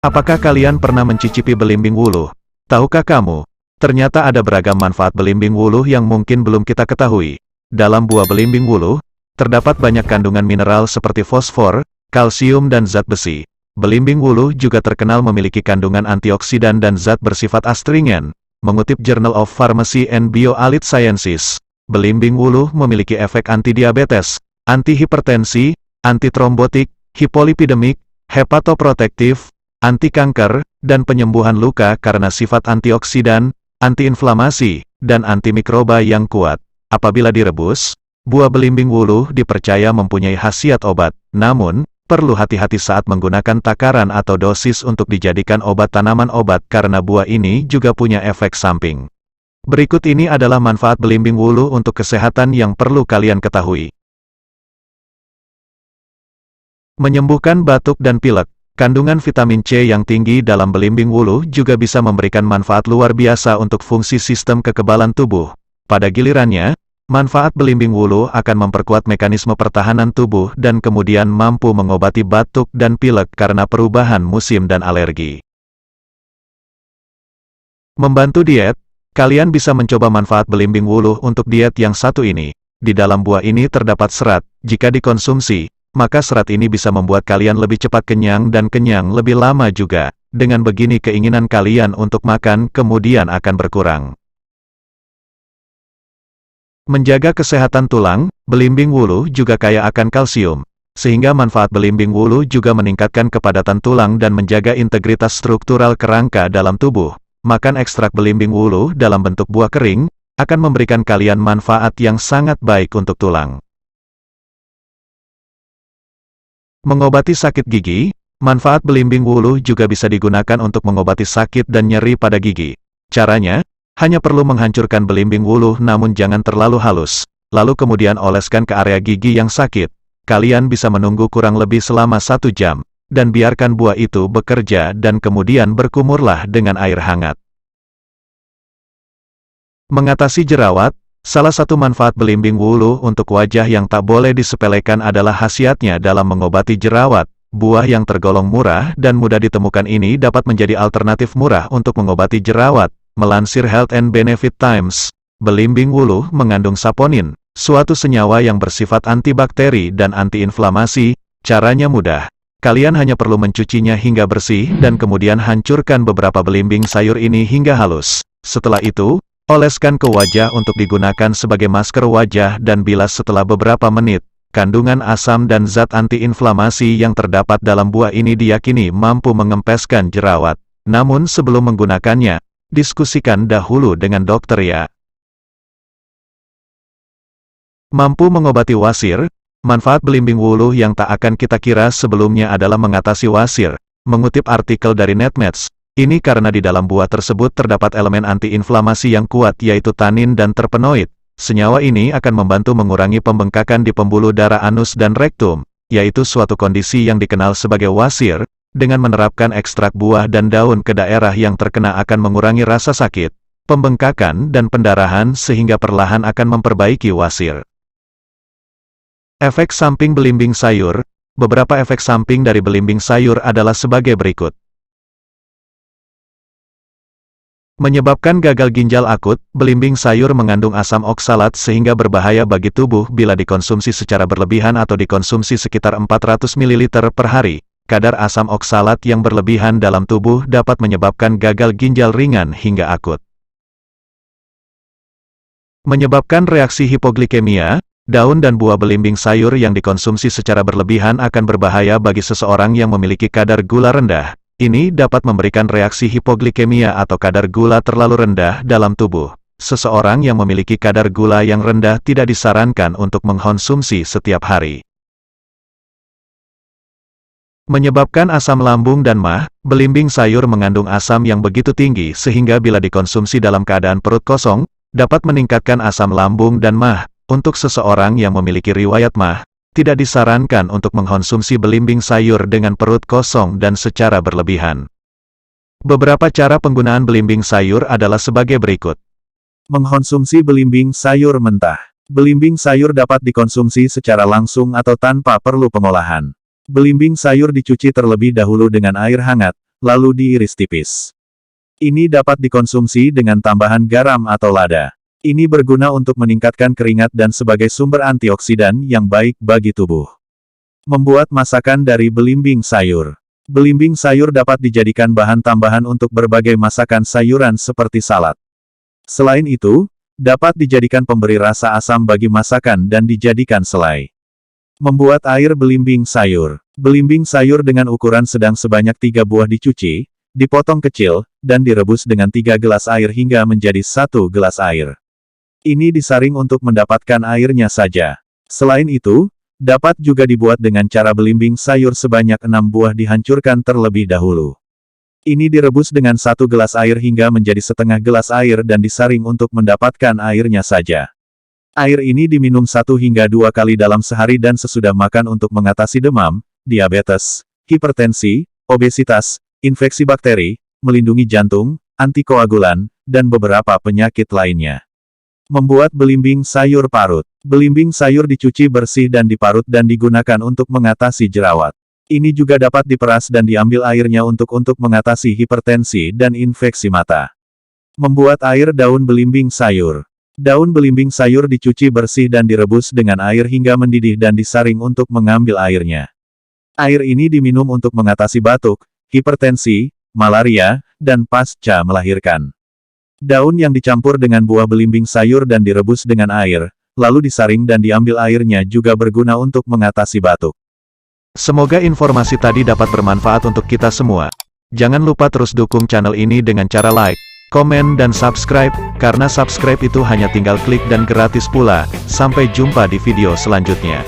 Apakah kalian pernah mencicipi belimbing wuluh? Tahukah kamu, ternyata ada beragam manfaat belimbing wuluh yang mungkin belum kita ketahui. Dalam buah belimbing wuluh, terdapat banyak kandungan mineral seperti fosfor, kalsium dan zat besi. Belimbing wuluh juga terkenal memiliki kandungan antioksidan dan zat bersifat astringen. Mengutip Journal of Pharmacy and Bioallied Sciences, belimbing wuluh memiliki efek anti-diabetes, anti-hipertensi, anti-trombotik, hipolipidemik, hepatoprotektif, anti-kanker, dan penyembuhan luka karena sifat antioksidan, anti-inflamasi, dan antimikroba yang kuat. Apabila direbus, buah belimbing wuluh dipercaya mempunyai khasiat obat, namun, perlu hati-hati saat menggunakan takaran atau dosis untuk dijadikan obat tanaman obat karena buah ini juga punya efek samping. Berikut ini adalah manfaat belimbing wuluh untuk kesehatan yang perlu kalian ketahui. Menyembuhkan batuk dan pilek. Kandungan vitamin C yang tinggi dalam belimbing wuluh juga bisa memberikan manfaat luar biasa untuk fungsi sistem kekebalan tubuh. Pada gilirannya, manfaat belimbing wuluh akan memperkuat mekanisme pertahanan tubuh dan kemudian mampu mengobati batuk dan pilek karena perubahan musim dan alergi. Membantu diet, kalian bisa mencoba manfaat belimbing wuluh untuk diet yang satu ini. Di dalam buah ini terdapat serat, jika dikonsumsi, maka serat ini bisa membuat kalian lebih cepat kenyang dan kenyang lebih lama juga. Dengan begini keinginan kalian untuk makan kemudian akan berkurang. Menjaga kesehatan tulang, belimbing wuluh juga kaya akan kalsium, sehingga manfaat belimbing wuluh juga meningkatkan kepadatan tulang dan menjaga integritas struktural kerangka dalam tubuh. Makan ekstrak belimbing wuluh dalam bentuk buah kering, akan memberikan kalian manfaat yang sangat baik untuk tulang. Mengobati sakit gigi, manfaat belimbing wuluh juga bisa digunakan untuk mengobati sakit dan nyeri pada gigi. Caranya, hanya perlu menghancurkan belimbing wuluh namun jangan terlalu halus, lalu kemudian oleskan ke area gigi yang sakit. Kalian bisa menunggu kurang lebih selama 1 jam, dan biarkan buah itu bekerja dan kemudian berkumurlah dengan air hangat. Mengatasi jerawat. Salah satu manfaat belimbing wuluh untuk wajah yang tak boleh disepelekan adalah khasiatnya dalam mengobati jerawat. Buah yang tergolong murah dan mudah ditemukan ini dapat menjadi alternatif murah untuk mengobati jerawat. Melansir Health and Benefit Times, belimbing wuluh mengandung saponin, suatu senyawa yang bersifat antibakteri dan antiinflamasi. Caranya mudah. Kalian hanya perlu mencucinya hingga bersih dan kemudian hancurkan beberapa belimbing sayur ini hingga halus. Setelah itu, oleskan ke wajah untuk digunakan sebagai masker wajah dan bilas setelah beberapa menit. Kandungan asam dan zat antiinflamasi yang terdapat dalam buah ini diyakini mampu mengempeskan jerawat. Namun sebelum menggunakannya, diskusikan dahulu dengan dokter ya. Mampu mengobati wasir. Manfaat belimbing wuluh yang tak akan kita kira sebelumnya adalah mengatasi wasir. Mengutip artikel dari NetMeds, ini karena di dalam buah tersebut terdapat elemen antiinflamasi yang kuat yaitu tanin dan terpenoid. Senyawa ini akan membantu mengurangi pembengkakan di pembuluh darah anus dan rektum, yaitu suatu kondisi yang dikenal sebagai wasir. Dengan menerapkan ekstrak buah dan daun ke daerah yang terkena akan mengurangi rasa sakit, pembengkakan dan pendarahan sehingga perlahan akan memperbaiki wasir. Efek samping belimbing sayur. Beberapa efek samping dari belimbing sayur adalah sebagai berikut. Menyebabkan gagal ginjal akut, belimbing sayur mengandung asam oksalat sehingga berbahaya bagi tubuh bila dikonsumsi secara berlebihan atau dikonsumsi sekitar 400 ml per hari. Kadar asam oksalat yang berlebihan dalam tubuh dapat menyebabkan gagal ginjal ringan hingga akut. Menyebabkan reaksi hipoglikemia, daun dan buah belimbing sayur yang dikonsumsi secara berlebihan akan berbahaya bagi seseorang yang memiliki kadar gula rendah. Ini dapat memberikan reaksi hipoglikemia atau kadar gula terlalu rendah dalam tubuh. Seseorang yang memiliki kadar gula yang rendah tidak disarankan untuk mengkonsumsi setiap hari. Menyebabkan asam lambung dan MAH, belimbing sayur mengandung asam yang begitu tinggi sehingga bila dikonsumsi dalam keadaan perut kosong, dapat meningkatkan asam lambung dan MAH. Untuk seseorang yang memiliki riwayat MAH, tidak disarankan untuk mengkonsumsi belimbing sayur dengan perut kosong dan secara berlebihan. Beberapa cara penggunaan belimbing sayur adalah sebagai berikut. Mengkonsumsi belimbing sayur mentah. Belimbing sayur dapat dikonsumsi secara langsung atau tanpa perlu pengolahan. Belimbing sayur dicuci terlebih dahulu dengan air hangat, lalu diiris tipis. Ini dapat dikonsumsi dengan tambahan garam atau lada. Ini berguna untuk meningkatkan keringat dan sebagai sumber antioksidan yang baik bagi tubuh. Membuat masakan dari belimbing sayur. Belimbing sayur dapat dijadikan bahan tambahan untuk berbagai masakan sayuran seperti salad. Selain itu, dapat dijadikan pemberi rasa asam bagi masakan dan dijadikan selai. Membuat air belimbing sayur. Belimbing sayur dengan ukuran sedang sebanyak 3 buah dicuci, dipotong kecil, dan direbus dengan 3 gelas air hingga menjadi 1 gelas air. Ini disaring untuk mendapatkan airnya saja. Selain itu, dapat juga dibuat dengan cara belimbing sayur sebanyak 6 buah dihancurkan terlebih dahulu. Ini direbus dengan 1 gelas air hingga menjadi setengah gelas air dan disaring untuk mendapatkan airnya saja. Air ini diminum 1 hingga 2 kali dalam sehari dan sesudah makan untuk mengatasi demam, diabetes, hipertensi, obesitas, infeksi bakteri, melindungi jantung, antikoagulan, dan beberapa penyakit lainnya. Membuat belimbing sayur parut. Belimbing sayur dicuci bersih dan diparut dan digunakan untuk mengatasi jerawat. Ini juga dapat diperas dan diambil airnya untuk mengatasi hipertensi dan infeksi mata. Membuat air daun belimbing sayur. Daun belimbing sayur dicuci bersih dan direbus dengan air hingga mendidih dan disaring untuk mengambil airnya. Air ini diminum untuk mengatasi batuk, hipertensi, malaria, dan pasca melahirkan. Daun yang dicampur dengan buah belimbing sayur dan direbus dengan air, lalu disaring dan diambil airnya juga berguna untuk mengatasi batuk. Semoga informasi tadi dapat bermanfaat untuk kita semua. Jangan lupa terus dukung channel ini dengan cara like, komen dan subscribe, karena subscribe itu hanya tinggal klik dan gratis pula. Sampai jumpa di video selanjutnya.